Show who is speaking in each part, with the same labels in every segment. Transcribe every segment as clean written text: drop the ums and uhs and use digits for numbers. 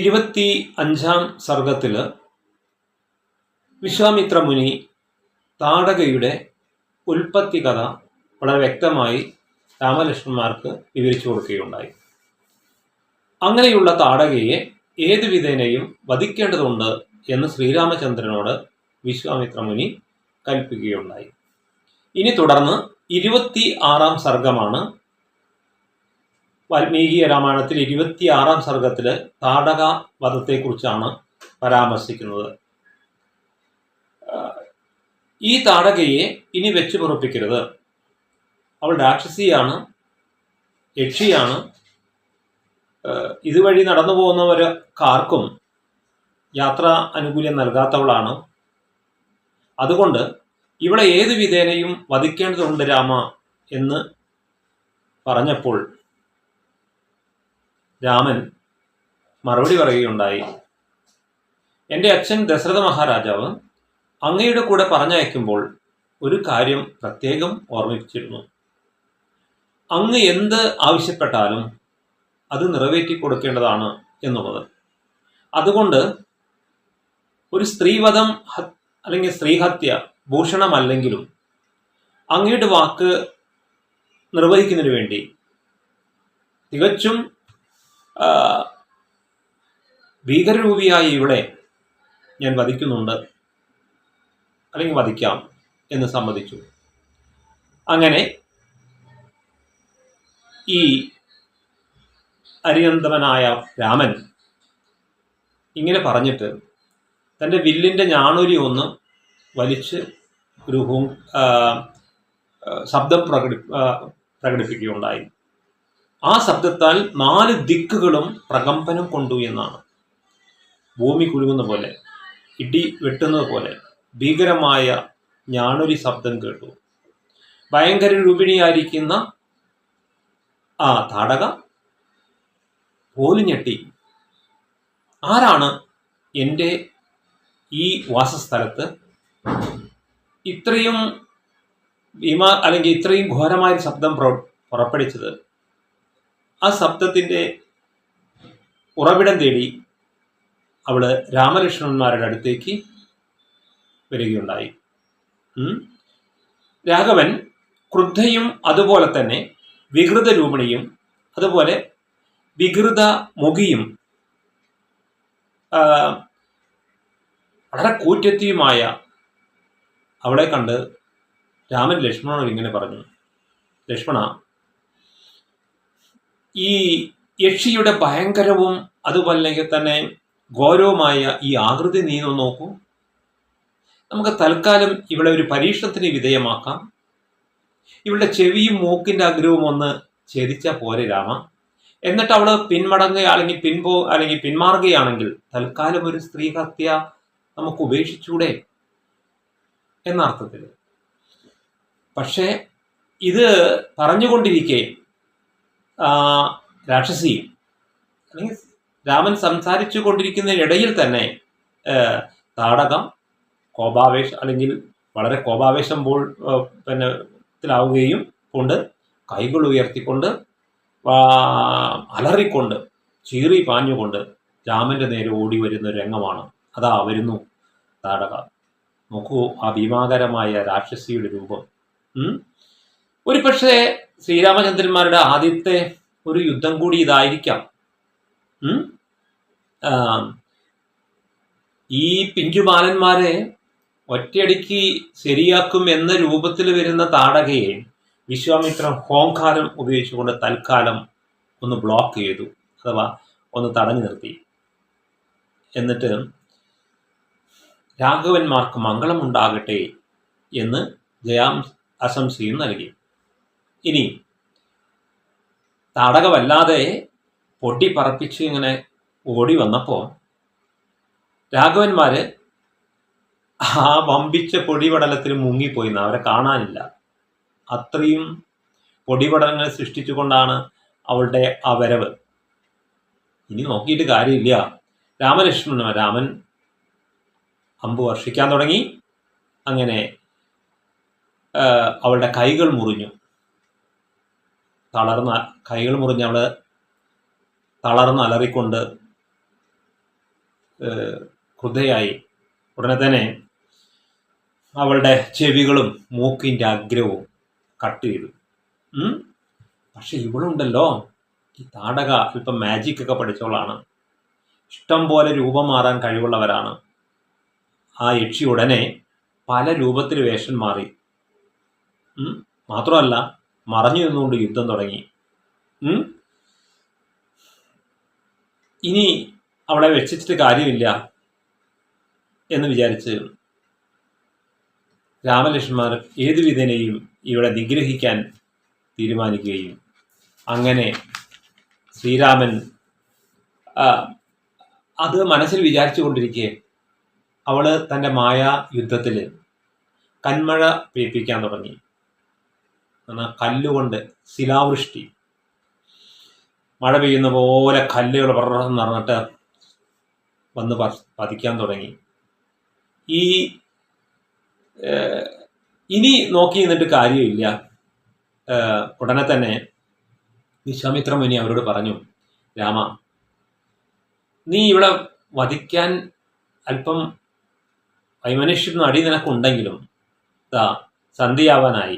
Speaker 1: 25-ാം സർഗത്തില് വിശ്വാമിത്ര മുനി താടകയുടെ ഉൽപ്പത്തി കഥ വളരെ വ്യക്തമായി രാമലക്ഷ്മണന്മാർക്ക് വിവരിച്ചു കൊടുക്കുകയുണ്ടായി. അങ്ങനെയുള്ള താടകയെ ഏതു വിധേനയും വധിക്കേണ്ടതുണ്ട് എന്ന് ശ്രീരാമചന്ദ്രനോട് വിശ്വാമിത്ര മുനി കൽപ്പിക്കുകയുണ്ടായി. ഇനി തുടർന്ന് 26-ാം സർഗമാണ് വാൽമീകി രാമായണത്തിൽ 26-ാം സർഗത്തില് താടക വധത്തെക്കുറിച്ചാണ് പരാമർശിക്കുന്നത്. ഈ താടകയെ ഇനി വെച്ചു പൊറുപ്പിക്കരുത്, അവൾ രാക്ഷസിയാണ്, യക്ഷിയാണ്, ഇതുവഴി നടന്നു പോകുന്നവർക്കാർക്കും യാത്ര ആനുകൂല്യം നൽകാത്തവളാണ്. അതുകൊണ്ട് ഇവളെ ഏതു വിധേനയും വധിക്കേണ്ടതുണ്ട് രാമ എന്ന് പറഞ്ഞപ്പോൾ രാമൻ മറുപടി പറയുകയുണ്ടായി. എൻ്റെ അച്ഛൻ ദശരഥ മഹാരാജാവ് അങ്ങയുടെ കൂടെ പറഞ്ഞയക്കുമ്പോൾ ഒരു കാര്യം പ്രത്യേകം ഓർമ്മിപ്പിച്ചിരുന്നു. അങ്ങ് എന്ത് ആവശ്യപ്പെട്ടാലും അത് നിറവേറ്റി കൊടുക്കേണ്ടതാണ് എന്നുള്ളത്. അതുകൊണ്ട് ഒരു സ്ത്രീവധം അല്ലെങ്കിൽ സ്ത്രീഹത്യ ഭൂഷണമല്ലെങ്കിലും അങ്ങയുടെ വാക്ക് നിർവഹിക്കുന്നതിന് വേണ്ടി തികച്ചും ഭീകരരൂപിയായ ഇവളെ ഞാൻ വധിക്കുന്നുണ്ട്, അല്ലെങ്കിൽ വധിക്കാം എന്ന് സമ്മതിച്ചു. അങ്ങനെ ഈ അരിയന്തമനായ രാമൻ ഇങ്ങനെ പറഞ്ഞിട്ട് തൻ്റെ വില്ലിൻ്റെ ഞാണൂരി ഒന്ന് വലിച്ച് ഒരു ശബ്ദം പ്രകടിപ്പിക്കുകയുണ്ടായി. ആ ശബ്ദത്താൽ 4 ദിക്കുകളും പ്രകമ്പനം കൊണ്ടു എന്നാണ്. ഭൂമി കുലുങ്ങുന്ന പോലെ, ഇടി വെട്ടുന്നത് പോലെ ഭീകരമായ ഞാണൊരി ശബ്ദം കേട്ടു. ഭയങ്കര രൂപിണിയായിരിക്കുന്ന ആ താടക പോലും ഞെട്ടി. ആരാണ് എൻ്റെ ഈ വാസസ്ഥലത്ത് ഇത്രയും അല്ലെങ്കിൽ ഇത്രയും ഘോരമായ ശബ്ദം പുറപ്പെടുവിച്ചത്? ആ ശബ്ദത്തിൻ്റെ ഉറവിടം തേടി അവള് രാമലക്ഷ്മണന്മാരുടെ അടുത്തേക്ക് വരികയുണ്ടായി. രാഘവൻ ക്രുദ്ധയും അതുപോലെ തന്നെ വികൃത രൂപിണിയും അതുപോലെ വികൃത മുഖിയും വളരെ കൂറ്റത്തിയുമായ അവളെ കണ്ട് രാമൻ ലക്ഷ്മണനോട് ഇങ്ങനെ പറഞ്ഞു: ലക്ഷ്മണ, ഈ യക്ഷിയുടെ ഭയങ്കരവും അതുപോലെ തന്നെ ഘോരവുമായ ഈ ആകൃതി നീ ഒന്ന് നോക്കൂ. നമുക്ക് തൽക്കാലം ഇവിടെ ഒരു പരീക്ഷണത്തിന് വിധേയമാക്കാം. ഇവളുടെ ചെവിയും മൂക്കിൻ്റെ അഗ്രവും ഒന്ന് ഛേദിച്ചാൽ പോരെ രാമ. എന്നിട്ട് അവള് അല്ലെങ്കിൽ പിന്മാറുകയാണെങ്കിൽ തൽക്കാലം ഒരു സ്ത്രീഹത്യ നമുക്ക് ഉപേക്ഷിച്ചൂടെ എന്നർത്ഥത്തിൽ. പക്ഷേ ഇത് പറഞ്ഞുകൊണ്ടിരിക്കെ രാക്ഷസി അല്ലെങ്കിൽ രാമൻ സംസാരിച്ചു കൊണ്ടിരിക്കുന്നതിനിടയിൽ തന്നെ താടകം അല്ലെങ്കിൽ വളരെ കോപാവേശമ്പോൾ ത്തിലാവുകയും കൊണ്ട് കൈകൾ ഉയർത്തിക്കൊണ്ട് അലറിക്കൊണ്ട് ചീറി പാഞ്ഞുകൊണ്ട് രാമന്റെ നേരെ ഓടി വരുന്ന രംഗമാണ്. അതാ വരുന്നു താടക. നോക്കൂ ആ ഭീമാകരമായ രാക്ഷസിയുടെ രൂപം. ഒരു പക്ഷേ ശ്രീരാമചന്ദ്രന്മാരുടെ ആദ്യത്തെ ഒരു യുദ്ധം കൂടി ഇതായിരിക്കാം. ഈ പിഞ്ചുബാലന്മാരെ ഒറ്റയടിക്ക് ശരിയാക്കും എന്ന രൂപത്തിൽ വരുന്ന താടകയെ വിശ്വാമിത്രൻ ഹോങ്കാരം ഉപയോഗിച്ചുകൊണ്ട് തൽക്കാലം ഒന്ന് ബ്ലോക്ക് ചെയ്തു, അഥവാ ഒന്ന് തടഞ്ഞു നിർത്തി. എന്നിട്ട് രാഘവന്മാർക്ക് മംഗളമുണ്ടാകട്ടെ എന്ന് ആശംസയും നൽകി. ഇനി താടകമല്ലാതെ പൊട്ടിപ്പറപ്പിച്ച് ഇങ്ങനെ ഓടി വന്നപ്പോൾ രാഘവന്മാര് ആ വമ്പിച്ച പൊടിപടലത്തിൽ മുങ്ങിപ്പോയി. അവരെ കാണാനില്ല. അത്രയും പൊടിപടലങ്ങൾ സൃഷ്ടിച്ചുകൊണ്ടാണ് അവളുടെ ആ വരവ്. ഇനി നോക്കിയിട്ട് കാര്യമില്ല. രാമൻ അമ്പ് വർഷിക്കാൻ തുടങ്ങി. അങ്ങനെ അവളുടെ കൈകൾ മുറിഞ്ഞു. കൈകൾ മുറിഞ്ഞ് അവള് തളർന്ന് അലറിക്കൊണ്ട് ക്രുദ്ധയായി. ഉടനെ തന്നെ അവളുടെ ചെവികളും മൂക്കിൻ്റെ അഗ്രവും കട്ട് ചെയ്തു. പക്ഷെ ഇവളുണ്ടല്ലോ, ഈ താടക അല്പം മാജിക് ഒക്കെ പഠിച്ചവളാണ്, ഇഷ്ടം പോലെ രൂപം മാറാൻ കഴിവുള്ളവരാണ്. ആ യക്ഷി ഉടനെ പല രൂപത്തിൽ വേഷം മാറി. മാത്രമല്ല മറഞ്ഞു നിന്നുകൊണ്ട് യുദ്ധം തുടങ്ങി. ഇനി അവളെ വെച്ചിട്ട് കാര്യമില്ല എന്ന് വിചാരിച്ച് രാമലക്ഷ്മണർ ഏതു വിധേനയും ഇവളെ നിഗ്രഹിക്കാൻ തീരുമാനിക്കുകയും അങ്ങനെ ശ്രീരാമൻ അത് മനസ്സിൽ വിചാരിച്ചു കൊണ്ടിരിക്കെ അവള് തൻ്റെ മായാ യുദ്ധത്തിൽ കന്മഴ പെയ്പ്പിക്കാൻ തുടങ്ങി. കല്ലുകൊണ്ട് ശിലാവൃഷ്ടി, മഴ പെയ്യുന്ന പോലെ കല്ലുകൾ പറന്ന് നടന്നിട്ട് വന്ന് പതിക്കാൻ തുടങ്ങി. ഇനി നോക്കി നിന്നിട്ട് കാര്യമില്ല. ഉടനെ തന്നെ വിശ്വാമിത്ര മുനി അവരോട് പറഞ്ഞു, രാമ, നീ ഇവിടെ വധിക്കാൻ അല്പം വൈമനുഷ്യനും അടി നിനക്കുണ്ടെങ്കിലും സന്ധ്യയാവാനായി,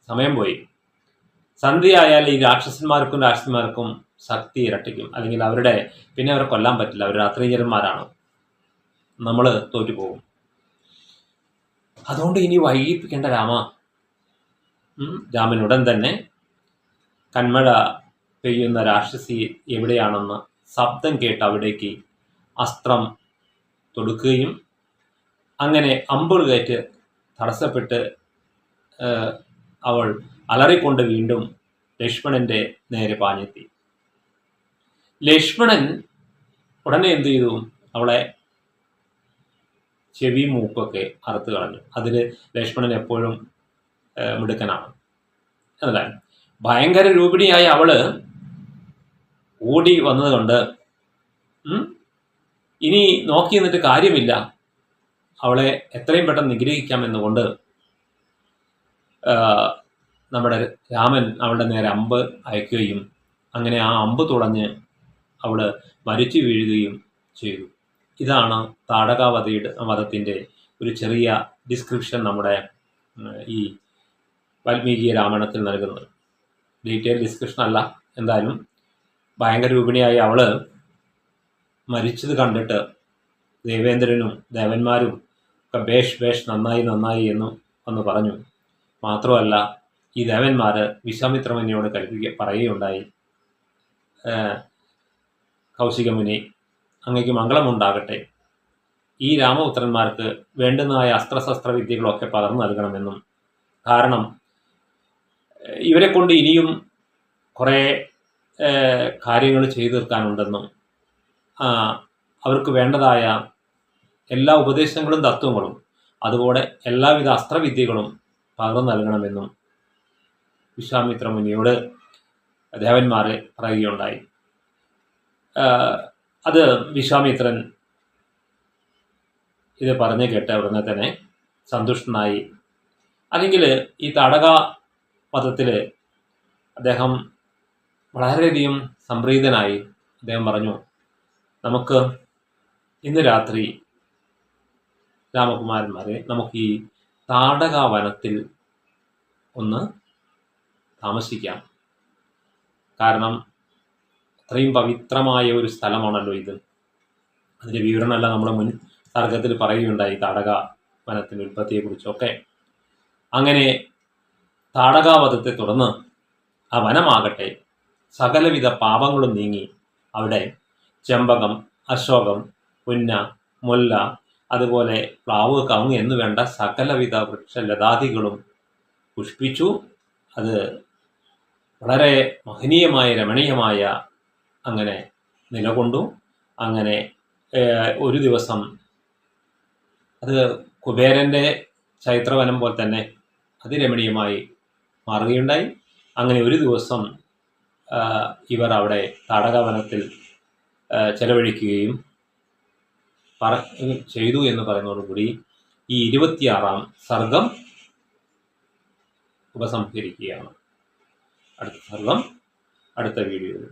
Speaker 1: സമയം പോയി. സന്ധ്യയായാൽ ഈ രാക്ഷസന്മാർക്കും ശക്തി ഇരട്ടിക്കും, അല്ലെങ്കിൽ അവരെ കൊല്ലാൻ പറ്റില്ല. അവർ രാത്രിചരന്മാരാണ്, നമ്മൾ തോറ്റുപോകും. അതുകൊണ്ട് ഇനി വൈകിപ്പിക്കേണ്ട രാമ. രാമൻ ഉടൻ തന്നെ കന്മഴ പെയ്യുന്ന രാക്ഷസി എവിടെയാണെന്ന് ശബ്ദം കേട്ട് അവിടേക്ക് അസ്ത്രം തൊടുക്കുകയും അങ്ങനെ അമ്പുകൾ കയറ്റ് തടസ്സപ്പെട്ട് അവൾ അലറിക്കൊണ്ട് വീണ്ടും ലക്ഷ്മണന്റെ നേരെ പാഞ്ഞെത്തി. ലക്ഷ്മണൻ ഉടനെ എന്ത് ചെയ്തു? അവളെ ചെവി മൂക്കൊക്കെ അറുത്ത് കളഞ്ഞു. അതിൽ ലക്ഷ്മണൻ എപ്പോഴും മിടുക്കനാണ്. അതല്ല, ഭയങ്കര രൂപിണിയായ അവള് ഓടി വന്നതുകൊണ്ട് ഇനി നോക്കി നിന്നിട്ട് കാര്യമില്ല, അവളെ എത്രയും പെട്ടെന്ന് നിഗ്രഹിക്കാമെന്നുകൊണ്ട് നമ്മുടെ രാമൻ അവളുടെ നേരെ അമ്പ് അയക്കുകയും അങ്ങനെ ആ അമ്പ് തുളഞ്ഞ് അവള് മരിച്ചു വീഴുകയും ചെയ്തു. ഇതാണ് വധത്തിൻ്റെ ഒരു ചെറിയ ഡിസ്ക്രിപ്ഷൻ നമ്മുടെ ഈ വാൽമീകി രാമായണത്തിൽ നൽകുന്നത്. ഡീറ്റെയിൽ ഡിസ്ക്രിപ്ഷൻ അല്ല. എന്തായാലും ഭയങ്കര രൂപിണിയായി അവള് മരിച്ചത് കണ്ടിട്ട് ദേവേന്ദ്രനും ദേവന്മാരും ഒക്കെ ബേഷ് നന്നായി എന്ന് പറഞ്ഞു. മാത്രമല്ല ഈ ദേവന്മാർ വിശ്വാമിത്ര മുനിയോട് പറയുകയുണ്ടായി, കൗശികമുനി, അങ്ങയ്ക്ക് മംഗളമുണ്ടാകട്ടെ, ഈ രാമപുത്രന്മാർക്ക് വേണ്ടുന്നതായ അസ്ത്രശസ്ത്ര വിദ്യകളൊക്കെ പകർന്നു നൽകണമെന്നും, കാരണം ഇവരെ കൊണ്ട് ഇനിയും കുറേ കാര്യങ്ങൾ ചെയ്തു തീർക്കാനുണ്ടെന്നും അവർക്ക് വേണ്ടതായ എല്ലാ ഉപദേശങ്ങളും തത്വങ്ങളും അതുപോലെ എല്ലാവിധ അസ്ത്രവിദ്യകളും പകർന്നു നൽകണമെന്നും വിശ്വാമിത്ര മുനിയോട് ദേവന്മാർ പറയുകയുണ്ടായി. അത് വിശ്വാമിത്രൻ ഇത് പറഞ്ഞു കേട്ട ഉടനെ തന്നെ സന്തുഷ്ടനായി. അല്ലെങ്കിൽ ഈ താടക വധത്തിൽ അദ്ദേഹം വളരെയധികം സംപ്രീതനായി. അദ്ദേഹം പറഞ്ഞു, നമുക്ക് ഇന്ന് രാത്രി രാമകുമാരന്മാരെ നമുക്ക് ഈ താടക വനത്തിൽ ഒന്ന് താമസിക്കാം. കാരണം അത്രയും പവിത്രമായ ഒരു സ്ഥലമാണല്ലോ ഇത്. അതിൻ്റെ വിവരണമെല്ലാം നമ്മൾ മുൻ സർഗത്തിൽ പറയുകയുണ്ടായി, താടക വനത്തിൻ്റെ ഉൽപ്പത്തിയെക്കുറിച്ചൊക്കെ. അങ്ങനെ താടകാവധത്തെ തുടർന്ന് ആ വനമാകട്ടെ സകലവിധ പാപങ്ങളും നീങ്ങി അവിടെ ചെമ്പകം, അശോകം, പുന്ന, മുല്ല, അതുപോലെ പ്ലാവ്, കവുങ്ങ് എന്ന് വേണ്ട സകലവിധ വൃക്ഷലതാദികളും പുഷ്പിച്ചു. അത് വളരെ മഹനീയമായ രമണീയമായ അങ്ങനെ നിലകൊണ്ടു. അങ്ങനെ ഒരു ദിവസം അത് കുബേരൻ്റെ ചൈത്രവനം പോലെ തന്നെ അതിരമണീയമായി മാറുകയുണ്ടായി. അങ്ങനെ ഒരു ദിവസം ഇവർ അവിടെ താടകവനത്തിൽ ചെലവഴിക്കുകയും ചെയ്തു എന്ന് പറയുന്നതോടുകൂടി ഈ 26-ാം സർഗം ഉപസംഹരിക്കുകയാണ്. അടുത്ത സർഗം അടുത്ത വീഡിയോയിൽ.